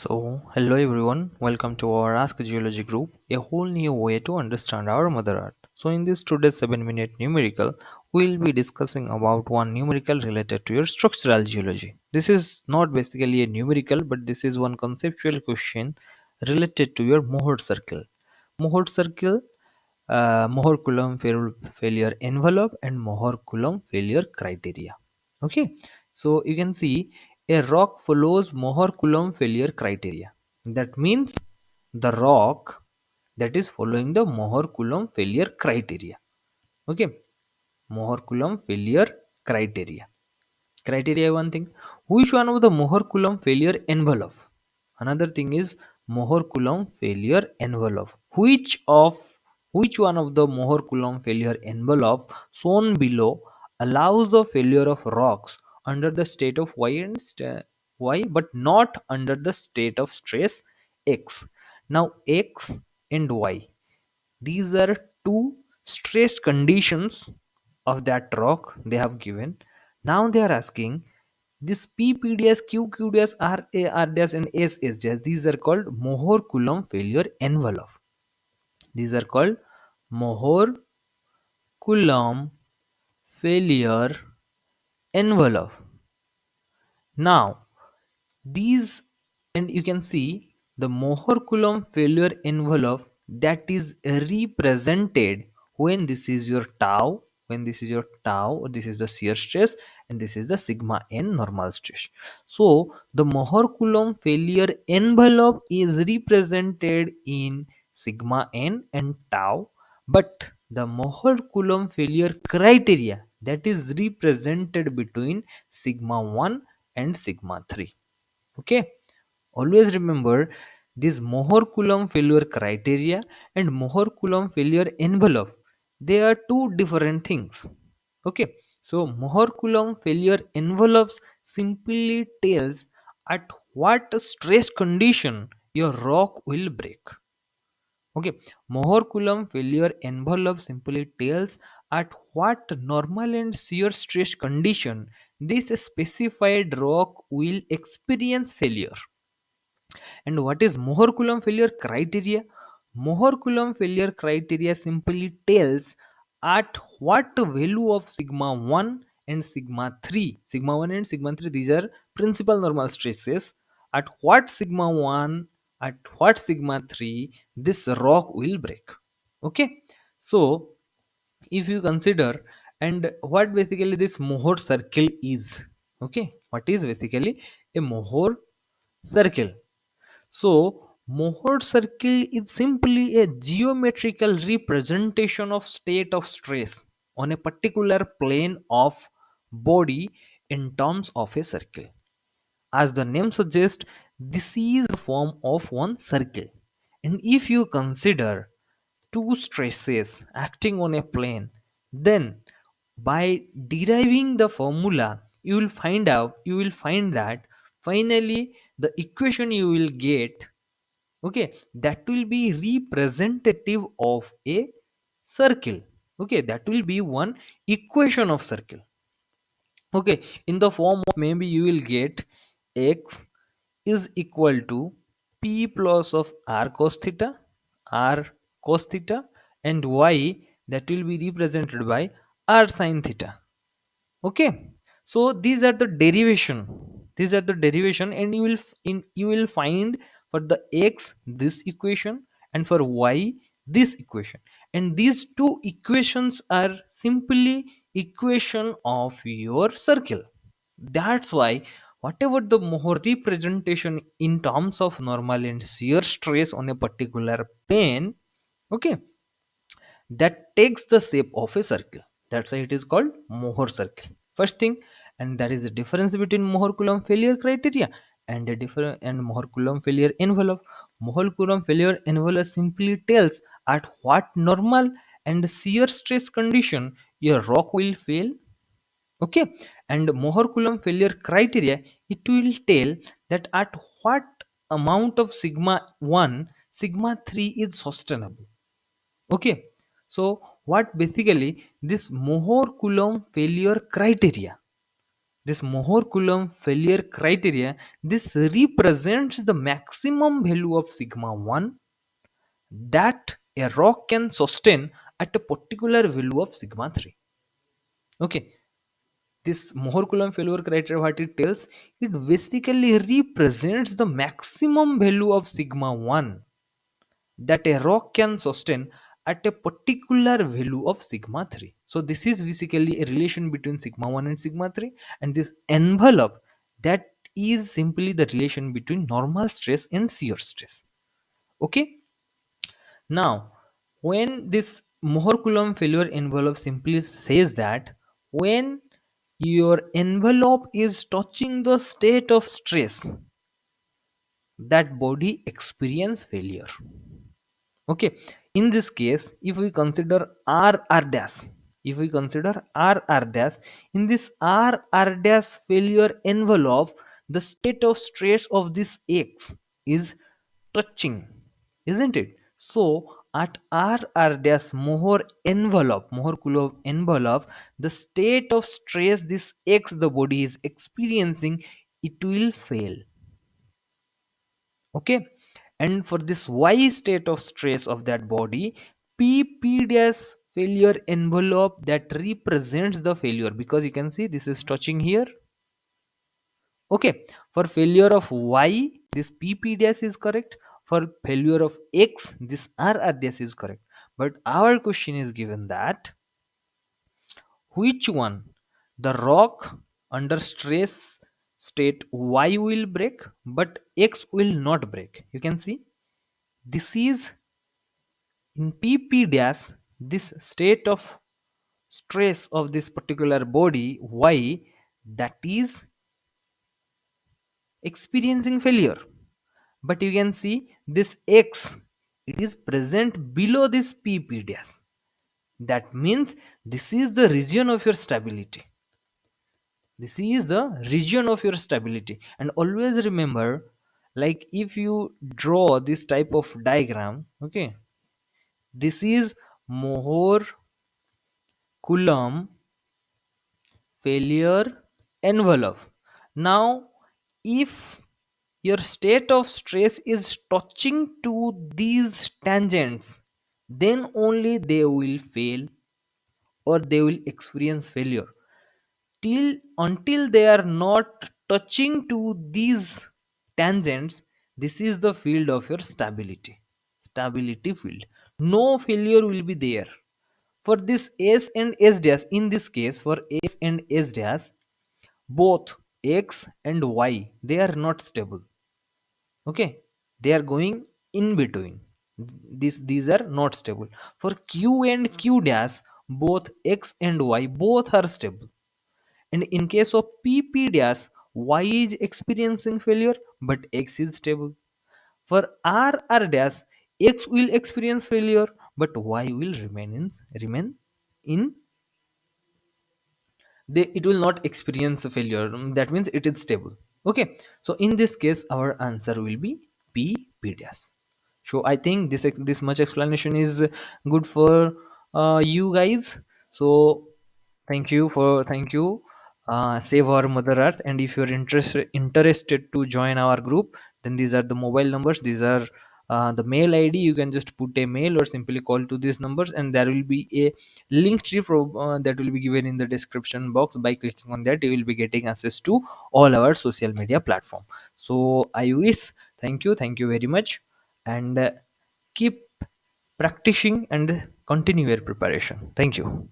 Hello everyone, welcome to our Ask Geology group, a whole new way to understand our Mother Earth. So, in this today's 7-minute numerical, we'll be discussing about one numerical related to your structural geology. This is not basically a numerical, but this is one conceptual question related to your Mohor circle. Mohor circle, Mohor Coulomb failure envelope, and Mohor Coulomb failure criteria. Okay, so you can see a rock follows Mohor Coulomb failure criteria. That means the rock that is following the Mohor Coulomb failure criteria. Okay, Mohor Coulomb failure criteria. Criteria one thing. Which one of the Mohor Coulomb failure envelope? Another thing is Mohor Coulomb failure envelope. Which one of the Mohor Coulomb failure envelope shown below allows the failure of rocks under the state of y but not under the state of stress x. Now x and y, these are two stress conditions of that rock they have given. Now they are asking this PPDS, QQDS, RARDS, and SSDS. These are called Mohor Coulomb failure envelope. These are called Mohor Coulomb failure envelope. Now these, and you can see the Mohor Coulomb failure envelope that is represented when this is your tau, this is the shear stress, and this is the sigma n normal stress. So the Mohor Coulomb failure envelope is represented in sigma n and tau, but the Mohor Coulomb failure criteria that is represented between sigma 1 and sigma 3. Okay, always remember this Mohor Coulomb failure criteria and Mohor Coulomb failure envelope, they are two different things. Okay, so Mohor Coulomb failure envelopes simply tells at what stress condition your rock will break. Okay, Mohor Coulomb failure envelope simply tells at what normal and shear stress condition this specified rock will experience failure. And what is Mohor Coulomb failure criteria? Mohor Coulomb failure criteria simply tells at what value of sigma 1 and sigma 1 and sigma 3, these are principal normal stresses, at what sigma 1, at what sigma 3 this rock will break. Okay, so if you consider, and what basically this Mohor circle is, okay, what is basically a Mohor circle? So, Mohor circle is simply a geometrical representation of state of stress on a particular plane of body in terms of a circle. As the name suggests, this is the form of one circle. And if you consider two stresses acting on a plane, then by deriving the formula, you will find that finally the equation you will get, okay, that will be representative of a circle. Okay, that will be one equation of circle. Okay, in the form of, maybe you will get x is equal to p plus of r cos theta, and y that will be represented by r sin theta. Okay, so these are the derivation, and you will find for the x this equation, and for y this equation, and these two equations are simply equation of your circle. That's why whatever the Mohr representation in terms of normal and shear stress on a particular plane, okay, that takes the shape of a circle. That's why it is called Mohr circle. First thing, and that is the difference between Mohr Coulomb failure criteria and a different and Mohr Coulomb failure envelope. Mohr Coulomb failure envelope simply tells at what normal and shear stress condition your rock will fail. Okay, and Mohr Coulomb failure criteria, it will tell that at what amount of sigma 1 sigma 3 is sustainable. Okay, so what basically this Mohr Coulomb failure criteria, this Mohr Coulomb failure criteria, this represents the maximum value of sigma 1 that a rock can sustain at a particular value of sigma 3. Okay, this Mohr Coulomb failure criteria, what it tells, it basically represents the maximum value of sigma 1 that a rock can sustain at a particular value of sigma 3. So this is basically a relation between sigma 1 and sigma 3, and this envelope, that is simply the relation between normal stress and shear stress. Okay, now when this Mohr Coulomb failure envelope simply says that when your envelope is touching the state of stress, that body experience failure. Okay, in this case, if we consider r dash, if we consider r dash, in this r dash failure envelope, the state of stress of this x is touching, isn't it? So at r dash Mohr Coulomb envelope, the state of stress this x the body is experiencing, it will fail. Okay, and for this y state of stress of that body, pp dash failure envelope, that represents the failure, because you can see this is touching here. Okay, for failure of y, this pp dash is correct. For failure of x, this r dash is correct. But our question is given that which one, the rock under stress state y will break but x will not break. You can see this is in pp dash, this state of stress of this particular body y, that is experiencing failure. But you can see this x, it is present below this pp dash. That means this is the region of your stability. This is the region of your stability. And always remember, like if you draw this type of diagram, okay, this is Mohr Coulomb failure envelope. Now if your state of stress is touching to these tangents, then only they will fail or they will experience failure. Till until they are not touching to these tangents, this is the field of your stability field. No failure will be there. For this s and s dash, in this case for s and s dash, both x and y, they are not stable. Okay, they are going in between. These are not stable. For q and q dash, both x and y, both are stable. And in case of pp dash, y is experiencing failure but x is stable. For r dash, x will experience failure but y will remain in they, it will not experience a failure. That means it is stable. Okay, so in this case our answer will be p dash. So I think this much explanation is good for you guys. So thank you. Save our mother earth. And if you're interested to join our group, then these are the mobile numbers, these are the mail id. You can just put a mail or simply call to these numbers, and there will be a link tree that will be given in the description box. By clicking on that, you will be getting access to all our social media platform. So I wish, thank you very much, and keep practicing and continue your preparation. Thank you.